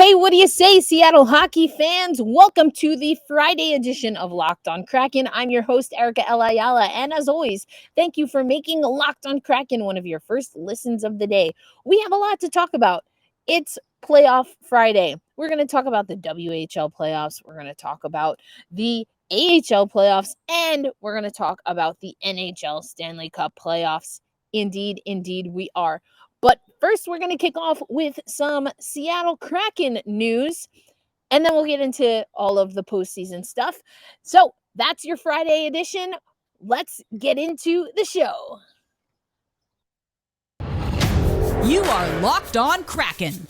Hey, what do you say, Seattle hockey fans? Welcome to the Friday edition of Locked on Kraken. I'm your host, Erica Ayala, and as always, thank you for making Locked on Kraken one of your first listens of the day. We have a lot to talk about. It's Playoff Friday. We're going to talk about the WHL playoffs. We're going to talk about the AHL playoffs, and we're going to talk about the NHL Stanley Cup playoffs. Indeed, we are. But first, we're going to kick off with some Seattle Kraken news, and then we'll get into all of the postseason stuff. So that's your Friday edition. Let's get into the show. You are Locked on Kraken,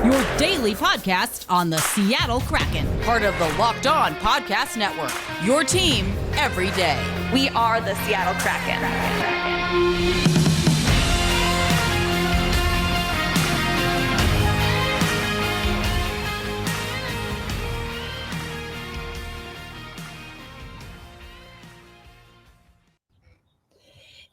your daily podcast on the Seattle Kraken, part of the Locked On Podcast Network, your team every day. We are the Seattle Kraken.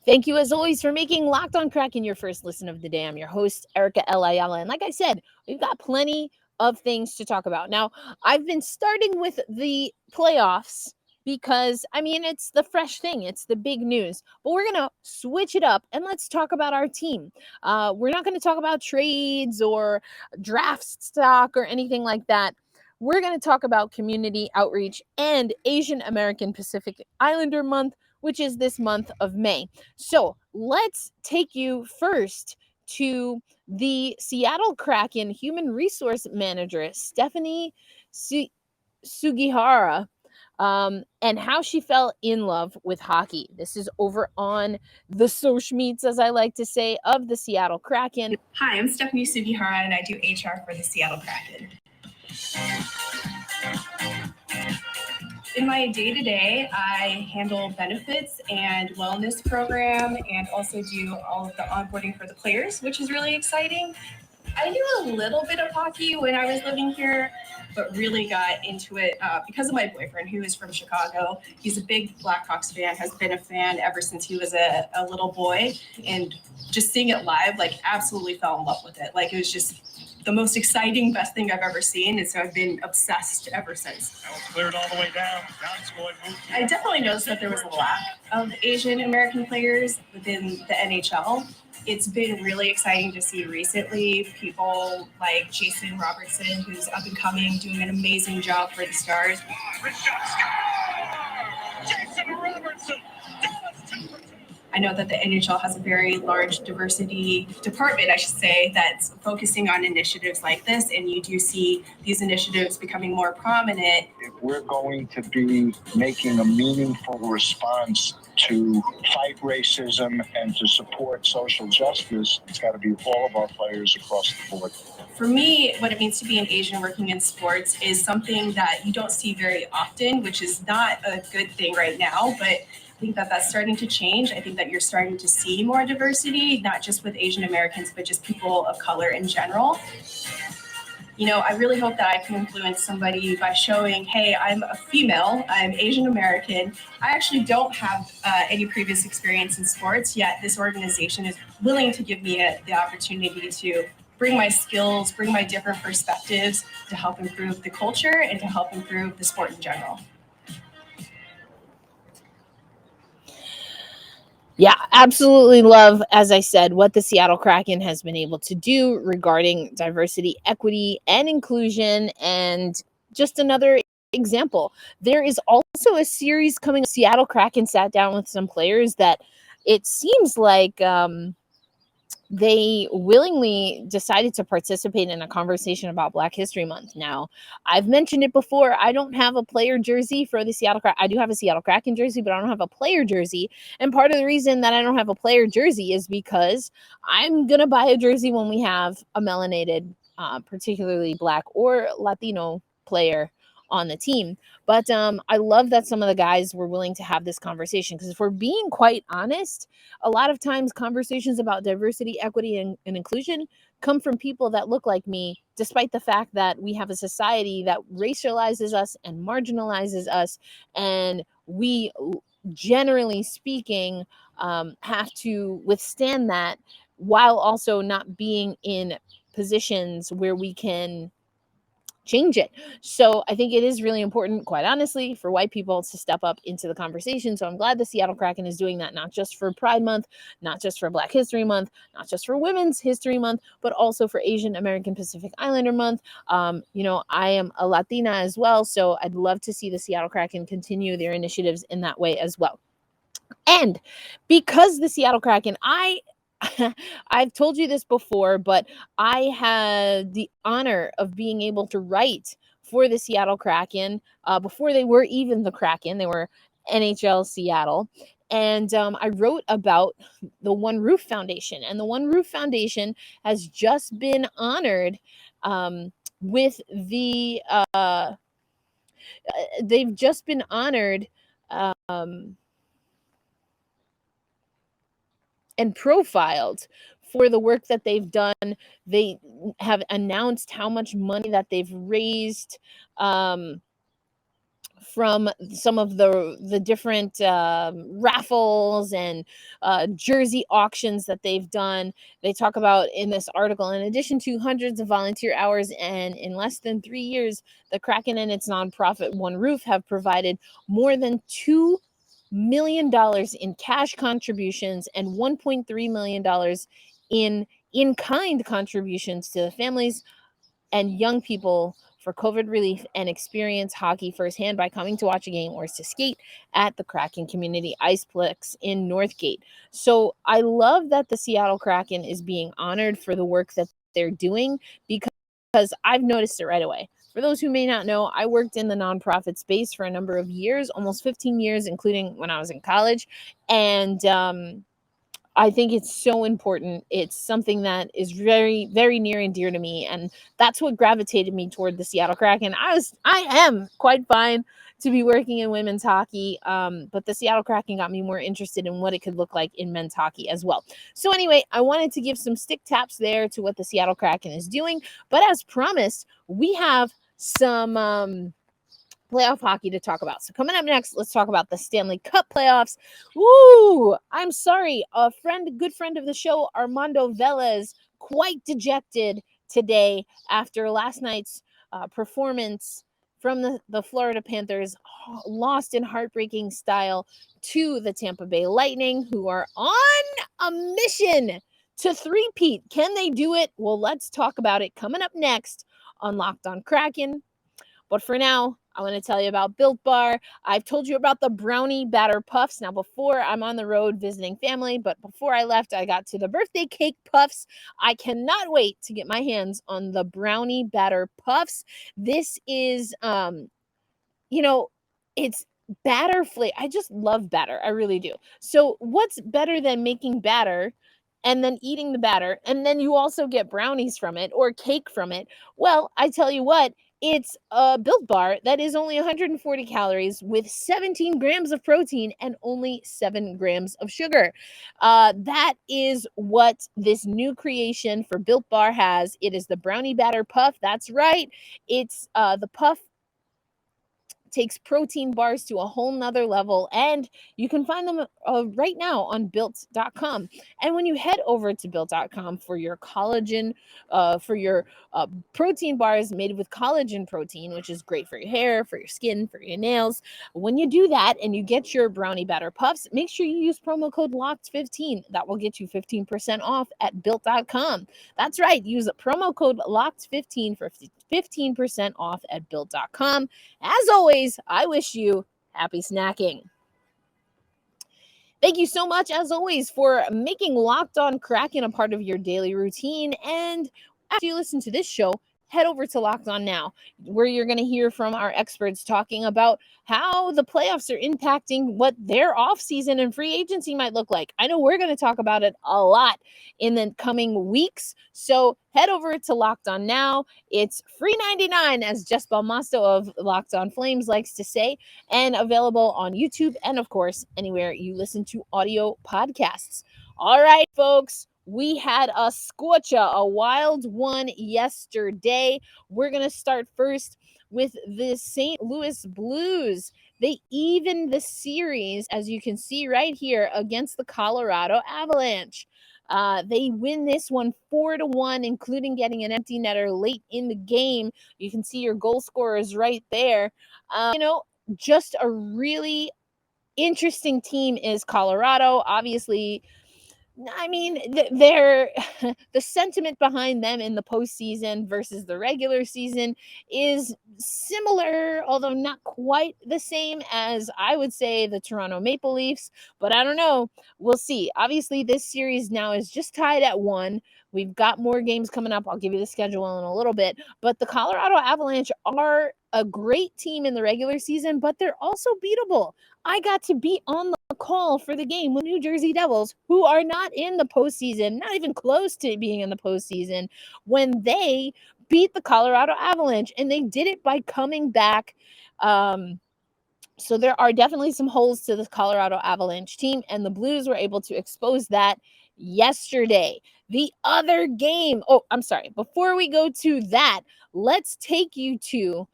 Thank you, as always, for making Locked on Kraken your first listen of the day. I'm your host, Erica Ayala. And like I said, we've got plenty of things to talk about. Now, I've been starting with the playoffs because, it's the fresh thing. It's the big news. But we're going to switch it up and let's talk about our team. We're not going to talk about trades or draft stock or anything like that. We're going to talk about community outreach and Asian American Pacific Islander Month, which is this month of May. So let's take you first to the Seattle Kraken Human Resource Manager, Stephanie Sugihara, and how she fell in love with hockey. This is over on the social meets, as I like to say, of the Seattle Kraken. Hi, I'm Stephanie Sugihara, and I do HR for the Seattle Kraken. In my day-to-day, I handle benefits and wellness program and also do all of the onboarding for the players, which is really exciting. I knew a little bit of hockey when I was living here, but really got into it because of my boyfriend, who is from Chicago. He's a big Blackhawks fan, has been a fan ever since he was a little boy, and just seeing it live, absolutely fell in love with it. It was just the most exciting, best thing I've ever seen, and so I've been obsessed ever since. That was cleared all the way down. I definitely noticed that there was a lack of Asian American players within the NHL. It's been really exciting to see recently people like Jason Robertson, who's up and coming, doing an amazing job for the Stars. Jason Robertson. I know that the NHL has a very large diversity department, I should say, that's focusing on initiatives like this, and you do see these initiatives becoming more prominent. If we're going to be making a meaningful response to fight racism and to support social justice, it's got to be all of our players across the board. For me, what it means to be an Asian working in sports is something that you don't see very often, which is not a good thing right now, but I think that that's starting to change. I think that you're starting to see more diversity, not just with Asian Americans, but just people of color in general. I really hope that I can influence somebody by showing, hey, I'm a female, I'm Asian American. I actually don't have any previous experience in sports, yet this organization is willing to give me the opportunity to bring my skills, bring my different perspectives to help improve the culture and to help improve the sport in general. Yeah, absolutely love, as I said, what the Seattle Kraken has been able to do regarding diversity, equity, and inclusion. And just another example, there is also a series coming. Seattle Kraken sat down with some players that it seems like they willingly decided to participate in a conversation about Black History Month. Now, I've mentioned it before. I don't have a player jersey for the Seattle Kraken. I do have a Seattle Kraken jersey, but I don't have a player jersey. And part of the reason that I don't have a player jersey is because I'm going to buy a jersey when we have a melanated, particularly Black or Latino player on the team. But I love that some of the guys were willing to have this conversation, because if we're being quite honest, a lot of times conversations about diversity, equity, and inclusion come from people that look like me, despite the fact that we have a society that racializes us and marginalizes us, and we, generally speaking, have to withstand that while also not being in positions where we can change it. So I think it is really important, quite honestly, for white people to step up into the conversation. So I'm glad the Seattle Kraken is doing that, not just for Pride Month, not just for Black History Month, not just for Women's History Month, but also for Asian American Pacific Islander Month. I am a Latina as well, so I'd love to see the Seattle Kraken continue their initiatives in that way as well. And because the Seattle Kraken, I've told you this before, but I had the honor of being able to write for the Seattle Kraken before they were even the Kraken. They were NHL Seattle. And I wrote about the One Roof Foundation. And the One Roof Foundation has just been honored with the, they've just been honored and profiled for the work that they've done. They have announced how much money that they've raised from some of the different raffles and jersey auctions that they've done. They talk about in this article, in addition to hundreds of volunteer hours, and in less than 3 years, the Kraken and its nonprofit One Roof have provided more than $2 million in cash contributions and $1.3 million in-kind contributions to the families and young people for COVID relief and experience hockey firsthand by coming to watch a game or to skate at the Kraken Community Iceplex in Northgate. So I love that the Seattle Kraken is being honored for the work that they're doing, because I've noticed it right away. For those who may not know, I worked in the nonprofit space for a number of years, almost 15 years, including when I was in college. And I think it's so important. It's something that is very, very near and dear to me. And that's what gravitated me toward the Seattle Kraken. I am quite fine to be working in women's hockey, but the Seattle Kraken got me more interested in what it could look like in men's hockey as well. So anyway, I wanted to give some stick taps there to what the Seattle Kraken is doing. But as promised, we have some playoff hockey to talk about. So coming up next, let's talk about the Stanley Cup playoffs. Woo! I'm sorry, good friend of the show, Armando Velez, quite dejected today after last night's performance from the Florida Panthers, lost in heartbreaking style to the Tampa Bay Lightning, who are on a mission to three-peat. Can they do it? Well, let's talk about it coming up next on Locked on Kraken. But for now, I want to tell you about Built Bar. I've told you about the brownie batter puffs. Now, before, I'm on the road visiting family, but before I left, I got to the birthday cake puffs. I cannot wait to get my hands on the brownie batter puffs. This is, it's batter flavor. I just love batter. I really do. So what's better than making batter and then eating the batter, and then you also get brownies from it or cake from it? Well, I tell you what, it's a Built Bar that is only 140 calories with 17 grams of protein and only 7 grams of sugar. That is what this new creation for Built Bar has. It is the brownie batter puff. That's right. It's the puff takes protein bars to a whole nother level, and you can find them right now on built.com. And when you head over to built.com for your collagen, for your protein bars made with collagen protein, which is great for your hair, for your skin, for your nails, when you do that and you get your brownie batter puffs, make sure you use promo code LOCKED15. That will get you 15% off at built.com. That's right, use a promo code LOCKED15 for 15% off at built.com. As always, I wish you happy snacking. Thank you so much, as always, for making Locked on Kraken a part of your daily routine. And after you listen to this show, head over to Locked On Now, where you're going to hear from our experts talking about how the playoffs are impacting what their offseason and free agency might look like. I know we're going to talk about it a lot in the coming weeks. So head over to Locked On Now. It's free 99, as Jess Belmosto of Locked On Flames likes to say, and available on YouTube and, of course, anywhere you listen to audio podcasts. All right, folks. We had a scorcher, a wild one yesterday. We're going to start first with the St. Louis Blues. They evened the series, as you can see right here, against the Colorado Avalanche. They win this one 4-1, including getting an empty netter late in the game. You can see your goal scorers right there. Just a really interesting team is Colorado. Obviously, I mean, they're the sentiment behind them in the postseason versus the regular season is similar, although not quite the same as I would say the Toronto Maple Leafs. But I don't know. We'll see. Obviously, this series now is just tied at 1. We've got more games coming up. I'll give you the schedule in a little bit. But the Colorado Avalanche are a great team in the regular season, but they're also beatable. I got to be on the call for the game with New Jersey Devils, who are not in the postseason, not even close to being in the postseason, when they beat the Colorado Avalanche, and they did it by coming back. So there are definitely some holes to the Colorado Avalanche team, and the Blues were able to expose that yesterday. The other game, I'm sorry, before we go to that, let's take you to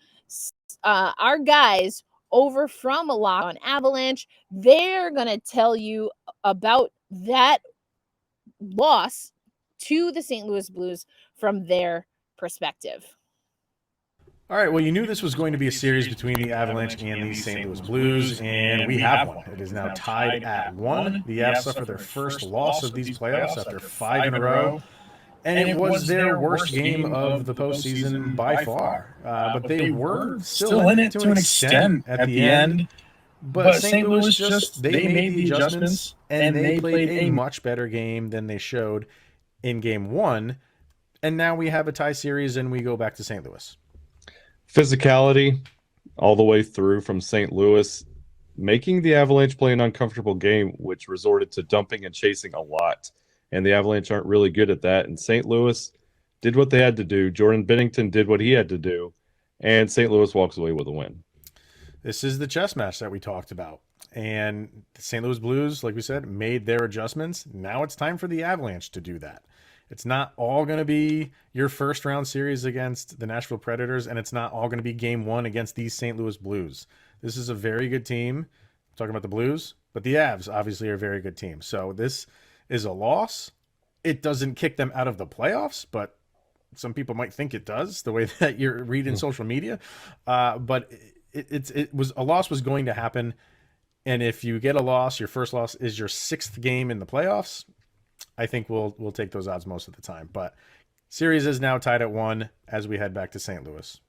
our guys over from Locked On Avalanche. They're going to tell you about that loss to the St. Louis Blues from their perspective. All right, well, you knew this was going to be a series between the Avalanche and the St. Louis Blues, and we have one. It is now tied at 1. The Avs suffered their first loss of these playoffs after 5 in a row, and it was their worst game of the postseason by far. But they were still in it to an extent at the end. But St. Louis they made the adjustments, and they played a much better game than they showed in Game 1. And now we have a tie series, and we go back to St. Louis. Physicality all the way through from St. Louis, making the Avalanche play an uncomfortable game, which resorted to dumping and chasing a lot. And the Avalanche aren't really good at that. And St. Louis did what they had to do. Jordan Binnington did what he had to do. And St. Louis walks away with a win. This is the chess match that we talked about. And the St. Louis Blues, like we said, made their adjustments. Now it's time for the Avalanche to do that. It's not all going to be your first round series against the Nashville Predators, and it's not all going to be Game 1 against these St. Louis Blues. This is a very good team. I'm talking about the Blues, but the Avs obviously are a very good team. So this is a loss. It doesn't kick them out of the playoffs, but some people might think it does, the way that you're reading social media. But it was a loss was going to happen, and if you get a loss, your first loss is your 6th game in the playoffs. I think we'll take those odds most of the time. But series is now tied at 1 as we head back to St. Louis.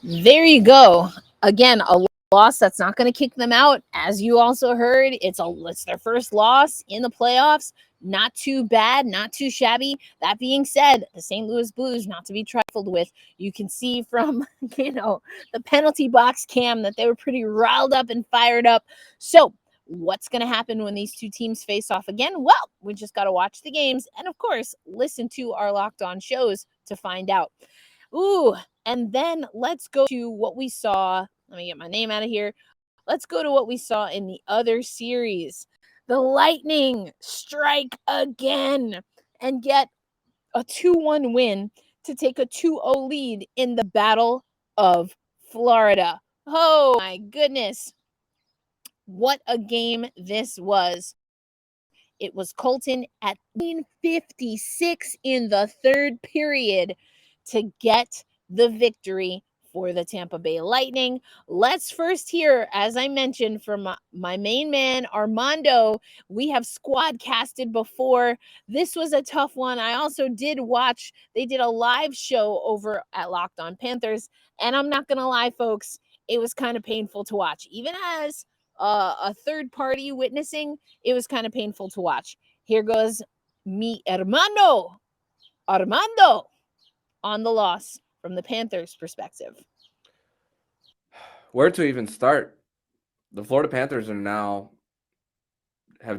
There you go. Again, a loss that's not going to kick them out. As you also heard, it's their first loss in the playoffs. Not too bad, not too shabby. That being said, the St. Louis Blues, not to be trifled with, you can see from, the penalty box cam that they were pretty riled up and fired up. So what's going to happen when these two teams face off again? Well, we just got to watch the games and, of course, listen to our Locked On shows to find out. And then let's go to what we saw. Let me get my name out of here. Let's go to what we saw in the other series. The Lightning strike again and get a 2-1 win to take a 2-0 lead in the Battle of Florida. Oh, my goodness. What a game this was. It was Colton at 56 in the third period to get the victory for the Tampa Bay Lightning. Let's first hear, as I mentioned, from my main man, Armando. We have squad casted before. This was a tough one. I also did watch, they did a live show over at Locked On Panthers, and I'm not going to lie, folks, it was kind of painful to watch. Even as a third party witnessing, it was kind of painful to watch. Here goes mi hermano, Armando, on the loss from the Panthers' perspective. Where to even start? The Florida Panthers have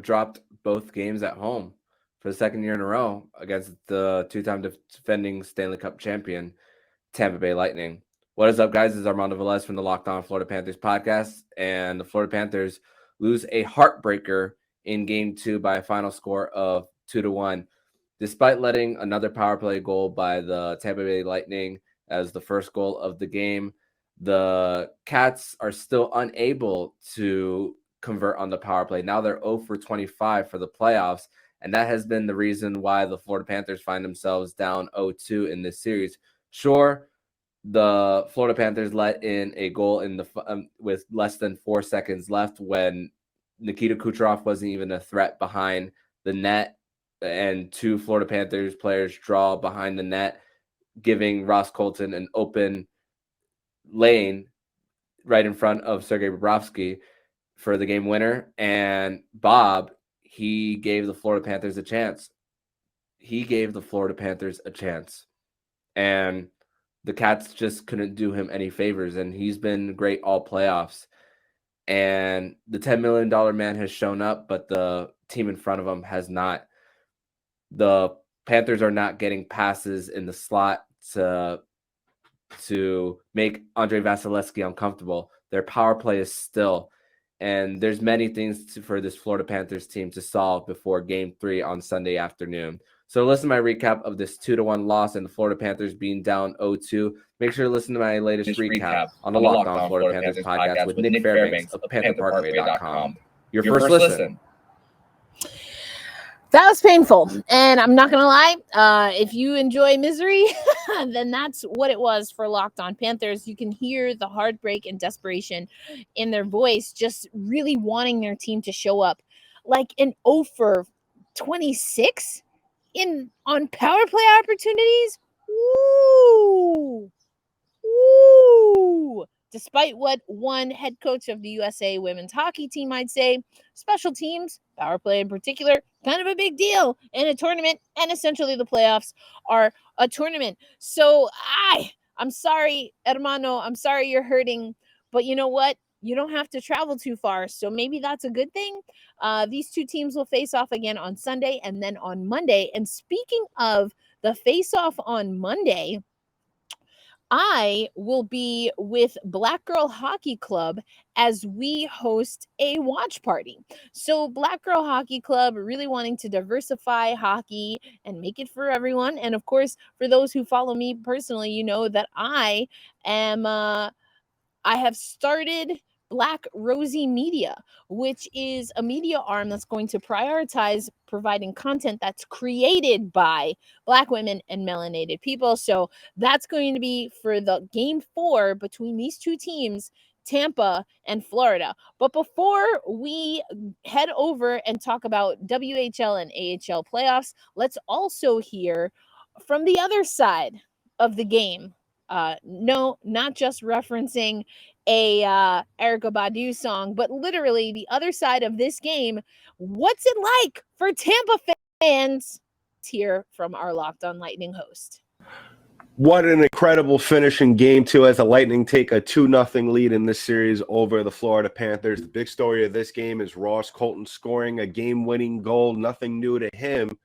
dropped both games at home for the second year in a row against the two-time defending Stanley Cup champion, Tampa Bay Lightning. What is up, guys? This is Armando Velez from the Locked On Florida Panthers podcast, and the Florida Panthers lose a heartbreaker in Game 2 by a final score of 2-1. Despite letting another power play goal by the Tampa Bay Lightning as the first goal of the game, the Cats are still unable to convert on the power play. Now they're 0 for 25 for the playoffs And that has been the reason why the Florida Panthers find themselves down 0-2 in this series. Sure, the Florida Panthers let in a goal in the with less than 4 seconds left when Nikita Kucherov wasn't even a threat behind the net, and 2 Florida Panthers players draw behind the net, giving Ross Colton an open lane right in front of Sergei Bobrovsky for the game winner. And Bob, he gave the Florida Panthers a chance. And the Cats just couldn't do him any favors, and he's been great all playoffs. And the $10 million man has shown up, but the team in front of him has not. The Panthers are not getting passes in the slot to make Andrei Vasilevsky uncomfortable. Their power play is still. And there's many things for this Florida Panthers team to solve before Game 3 on Sunday afternoon. So listen to my recap of this 2-1 loss and the Florida Panthers being down 0-2. Make sure to listen to my latest recap on the Locked On Florida Panthers podcast with Nick Fairbanks of PantherParkway.com. Your first listen. That was painful, and I'm not gonna lie. If you enjoy misery, then that's what it was for Locked On Panthers. You can hear the heartbreak and desperation in their voice, just really wanting their team to show up, like an 0 for 26 on power play opportunities. Woo! Despite what one head coach of the USA women's hockey team might say, special teams, power play in particular, kind of a big deal in a tournament, and essentially the playoffs are a tournament. So I'm sorry, hermano, I'm sorry you're hurting, but you know what? You don't have to travel too far, so maybe that's a good thing. These two teams will face off again on Sunday and then on Monday. And speaking of the face-off on Monday, I will be with Black Girl Hockey Club as we host a watch party. So Black Girl Hockey Club really wanting to diversify hockey and make it for everyone. And of course, for those who follow me personally, you know that I have started Black Rosie Media, which is a media arm that's going to prioritize providing content that's created by Black women and melanated people. So that's going to be for the Game 4 between these two teams, Tampa and Florida. But before we head over and talk about WHL and AHL playoffs, let's also hear from the other side of the game. No, not just referencing a Erykah Badu song, but literally the other side of this game. What's it like for Tampa fans? Let's hear from our Locked On Lightning host. What an incredible finish in Game 2 as the Lightning take a 2-0 lead in this series over the Florida Panthers. The big story of this game is Ross Colton scoring a game-winning goal. Nothing new to him.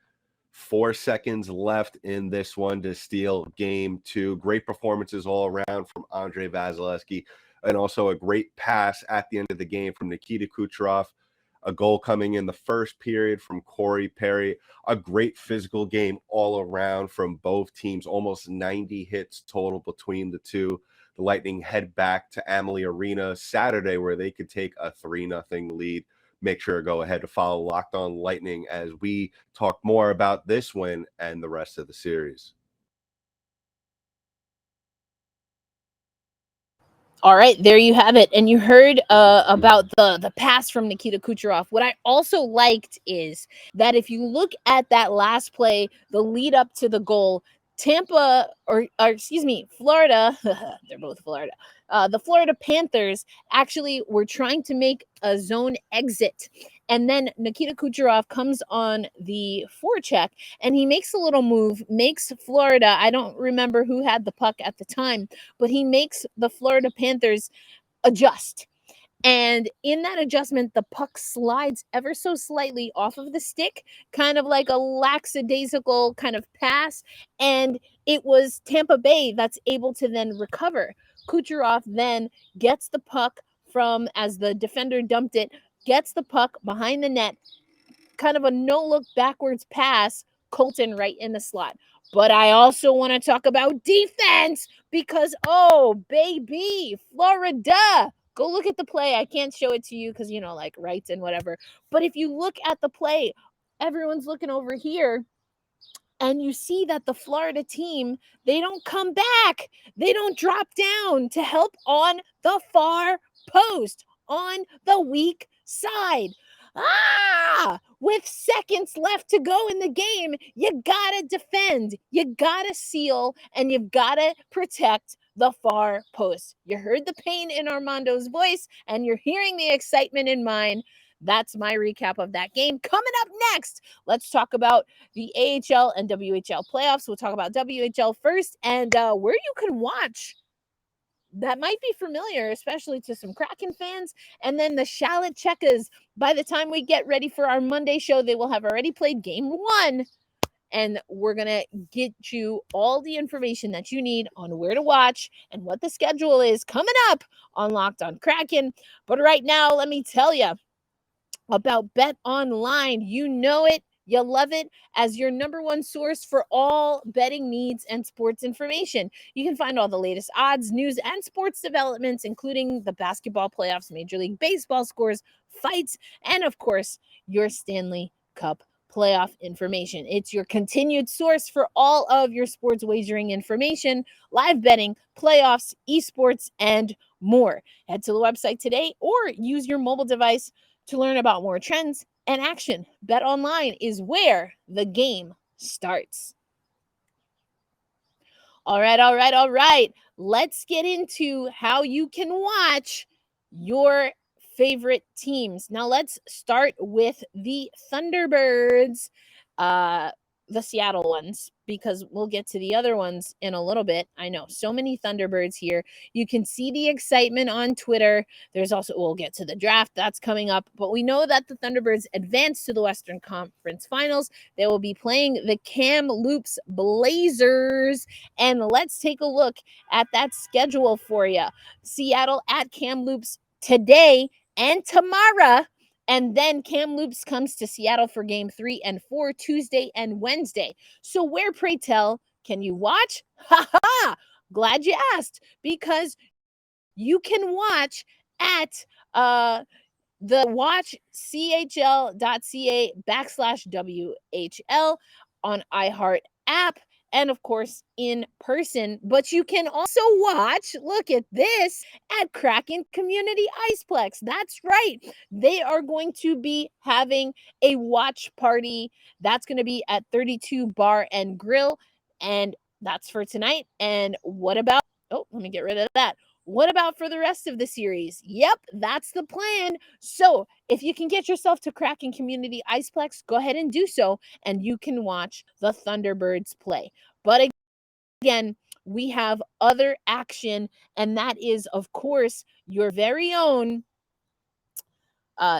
4 seconds left in this one to steal Game 2. Great performances all around from Andrei Vasilevsky, and also a great pass at the end of the game from Nikita Kucherov. A goal coming in the first period from Corey Perry. A great physical game all around from both teams. Almost 90 hits total between the two. The Lightning head back to Amalie Arena Saturday where they could take a 3-0 lead. Make sure to go ahead to follow Locked On Lightning as we talk more about this win and the rest of the series. All right, there you have it. And you heard about the pass from Nikita Kucherov. What I also liked is that if you look at that last play, the lead up to the goal, Florida, they're both Florida. The Florida Panthers actually were trying to make a zone exit. And then Nikita Kucherov comes on the forecheck and he makes a little move, makes Florida, I don't remember who had the puck at the time, but he makes the Florida Panthers adjust. And in that adjustment, the puck slides ever so slightly off of the stick, kind of like a lackadaisical kind of pass. And it was Tampa Bay that's able to then recover. Kucherov then gets the puck from, as the defender dumped it, gets the puck behind the net, kind of a no-look backwards pass, Colton right in the slot. But I also want to talk about defense because, oh, baby, Florida. Go look at the play. I can't show it to you because, like rights and whatever. But if you look at the play, everyone's looking over here, and you see that the Florida team, they don't come back. They don't drop down to help on the far post, on the weak side. With seconds left to go in the game, you gotta defend, you gotta seal, and you've gotta protect the far post. You heard the pain in Armando's voice, and you're hearing the excitement in mine. That's my recap of that game. Coming up next, let's talk about the AHL and WHL playoffs. We'll talk about WHL first, and where you can watch that might be familiar, especially to some Kraken fans. And then the Charlotte Checkers, by the time we get ready for our Monday show, they will have already played game 1. And we're going to get you all the information that you need on where to watch and what the schedule is coming up on Locked on Kraken. But right now, let me tell you about Bet Online. You know it. You love it as your number one source for all betting needs and sports information. You can find all the latest odds, news, and sports developments, including the basketball playoffs, Major League Baseball scores, fights, and of course, your Stanley Cup playoff information. It's your continued source for all of your sports wagering information, live betting, playoffs, esports, and more. Head to the website today or use your mobile device to learn about more trends and action. Bet Online is where the game starts. All right. Let's get into how you can watch your favorite teams. Now let's start with the Thunderbirds, the Seattle ones, because we'll get to the other ones in a little bit. I know, so many Thunderbirds here. You can see the excitement on Twitter. There's also, we'll get to the draft. That's coming up. But we know that the Thunderbirds advanced to the Western Conference Finals. They will be playing the Kamloops Blazers. And let's take a look at that schedule for you. Seattle at Kamloops today and tomorrow. And then Kamloops comes to Seattle for game 3 and 4, Tuesday and Wednesday. So where, pray tell, can you watch? Glad you asked, because you can watch at the watchchl.ca/WHL on iHeart app, and of course in person. But you can also watch, look at this, at Kraken Community Iceplex. That's right. They are going to be having a watch party. That's going to be at 32 Bar and Grill. And that's for tonight. And what about, let me get rid of that. What about for the rest of the series? Yep, that's the plan. So if you can get yourself to Kraken Community Iceplex, go ahead and do so, and you can watch the Thunderbirds play. But again, we have other action, and that is, of course, your very own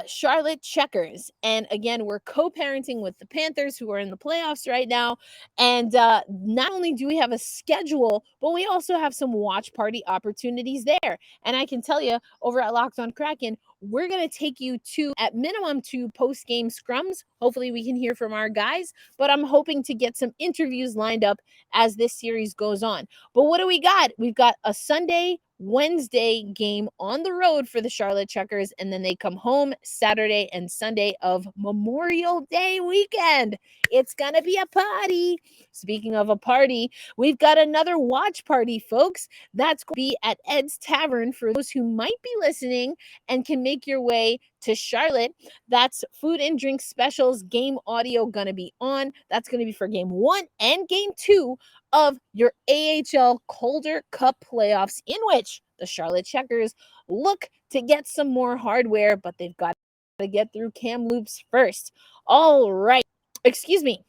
Charlotte Checkers. And again, we're co-parenting with the Panthers, who are in the playoffs right now. And not only do we have a schedule, but we also have some watch party opportunities there. And I can tell you, over at Locked on Kraken, we're going to take you to, at minimum, 2 post-game scrums. Hopefully we can hear from our guys, but I'm hoping to get some interviews lined up as this series goes on. But what do we got? We've got a Sunday, Wednesday game on the road for the Charlotte Checkers, and then they come home Saturday and Sunday of Memorial Day weekend. It's going to be a party. Speaking of a party, we've got another watch party, folks. That's going to be at Ed's Tavern for those who might be listening and can make your way to Charlotte. That's food and drink specials, game audio going to be on. That's going to be for game 1 and game 2 of your AHL Calder Cup playoffs, in which the Charlotte Checkers look to get some more hardware, but they've got to get through Kamloops first. All right. Excuse me.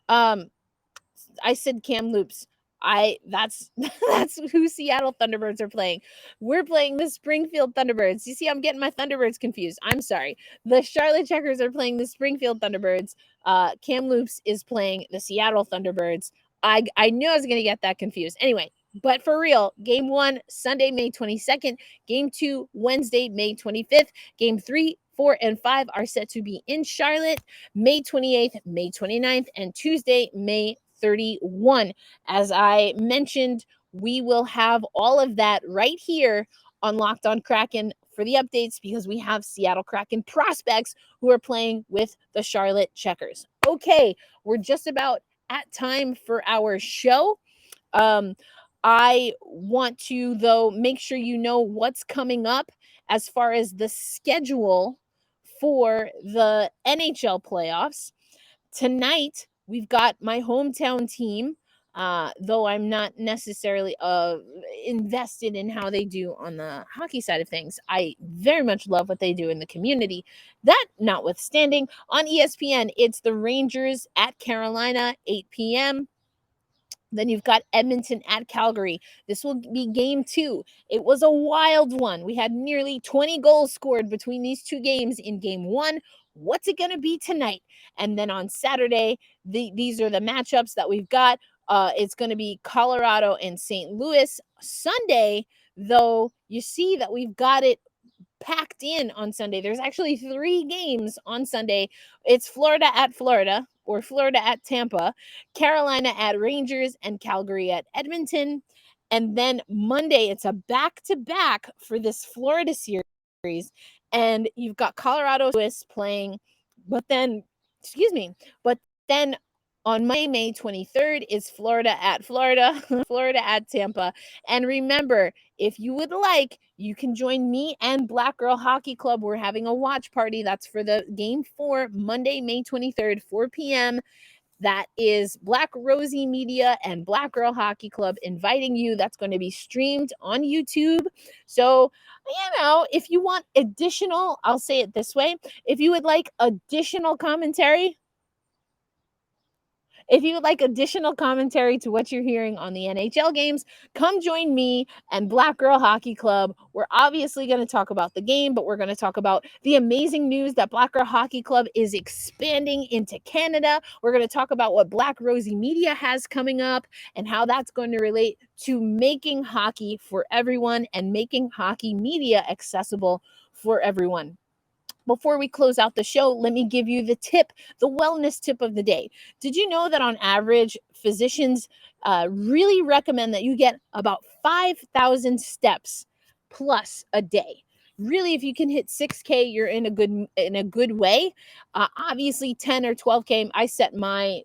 I said Kamloops. That's who Seattle Thunderbirds are playing. We're playing the Springfield Thunderbirds. You see, I'm getting my Thunderbirds confused. I'm sorry. The Charlotte Checkers are playing the Springfield Thunderbirds. Kamloops is playing the Seattle Thunderbirds. I knew I was going to get that confused. Anyway, but for real, game 1, Sunday, May 22nd. Game 2, Wednesday, May 25th. Game 3, 4, and 5 are set to be in Charlotte, May 28th, May 29th, and Tuesday, May 31. As I mentioned, we will have all of that right here on Locked on Kraken for the updates because we have Seattle Kraken prospects who are playing with the Charlotte Checkers. Okay, we're just about at time for our show. I want to, though, make sure you know what's coming up as far as the schedule for the NHL playoffs. Tonight, we've got my hometown team, though I'm not necessarily invested in how they do on the hockey side of things. I very much love what they do in the community. That notwithstanding, on ESPN, it's the Rangers at Carolina, 8 p.m. Then you've got Edmonton at Calgary. This will be game 2. It was a wild one. We had nearly 20 goals scored between these two games in game 1. What's it going to be tonight? And then on Saturday, these are the matchups that we've got. It's going to be Colorado and St. Louis. Sunday, though, you see that we've got it packed in on Sunday. There's actually 3 games on Sunday. It's Florida at Florida, or Florida at Tampa, Carolina at Rangers, and Calgary at Edmonton. And then Monday, it's a back-to-back for this Florida series. And you've got Colorado playing, but then on Monday, May 23rd is Florida at Florida, Florida at Tampa. And remember, if you would like, you can join me and Black Girl Hockey Club. We're having a watch party. That's for the game 4, Monday, May 23rd, 4 p.m. That is Black Rosie Media and Black Girl Hockey Club inviting you. That's going to be streamed on YouTube. So, if you want additional, I'll say it this way, if you would like additional commentary to what you're hearing on the NHL games, come join me and Black Girl Hockey Club. We're obviously going to talk about the game, but we're going to talk about the amazing news that Black Girl Hockey Club is expanding into Canada. We're going to talk about what Black Rosie Media has coming up and how that's going to relate to making hockey for everyone and making hockey media accessible for everyone. Before we close out the show, let me give you the wellness tip of the day. Did you know that on average, physicians really recommend that you get about 5,000 steps plus a day? Really, if you can hit 6K, you're in a good way. Obviously, 10 or 12K, I set my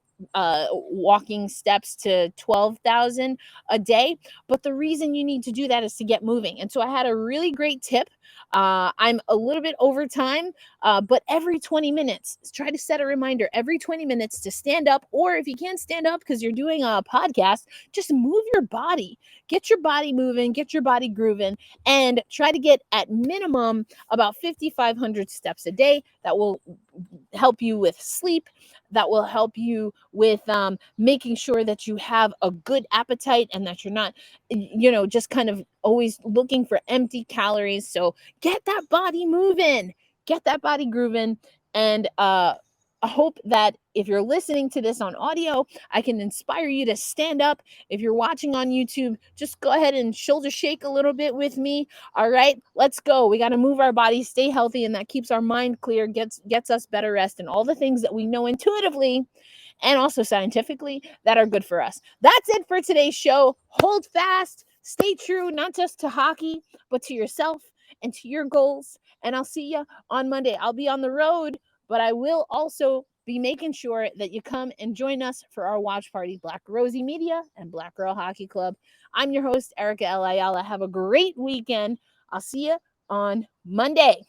walking steps to 12,000 a day. But the reason you need to do that is to get moving. And so I had a really great tip. I'm a little bit over time, but every 20 minutes, try to set a reminder every 20 minutes to stand up. Or if you can't stand up because you're doing a podcast, just move your body. Get your body moving, get your body grooving, and try to get at minimum about 5,500 steps a day. That will help you with sleep. That will help you with making sure that you have a good appetite and that you're not, just kind of always looking for empty calories. So get that body moving, get that body grooving. And I hope that if you're listening to this on audio, I can inspire you to stand up. If you're watching on YouTube, just go ahead and shoulder shake a little bit with me. All right, let's go. We got to move our body, stay healthy, and that keeps our mind clear, gets us better rest, and all the things that we know intuitively and also scientifically that are good for us. That's it for today's show. Hold fast, stay true, not just to hockey, but to yourself and to your goals. And I'll see you on Monday. I'll be on the road, but I will also be making sure that you come and join us for our watch party, Black Rosie Media and Black Girl Hockey Club. I'm your host, Erica Ayala. Have a great weekend. I'll see you on Monday.